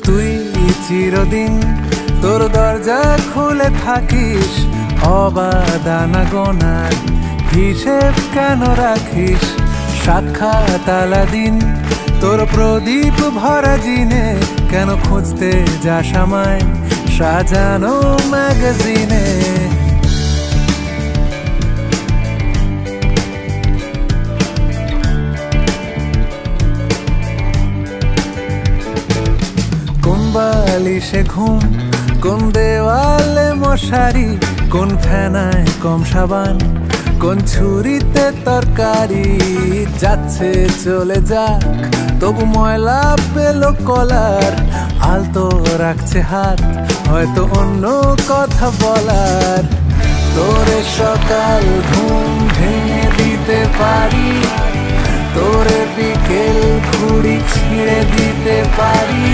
তুই চিরদিন তোর দরজা খুলে থাকিস, অবাদানা গোনার হিসেব কেন রাখিস? সাক্ষাৎ আলাদিন তোর প্রদীপ ভরা জিনে, কেন খুঁজতে যাস আমায় সাজানো ম্যাগাজিনে? কোন বালিশে ঘুম, কোন দেওয়ালে মশারি, কোন ফেনায় কম সাবান, কোন ছুরিতে তরকারি? যাচ্ছে চলে যাক, তবু ময়লা পেল কলার, আলতো রাখছে হাত, হয়তো অন্য কথা বলার। তোরে সকাল ঘুম ভেঙে দিতে পারি, তোরে বিকেল ঘুড়ি ছিঁড়ে দিতে পারি।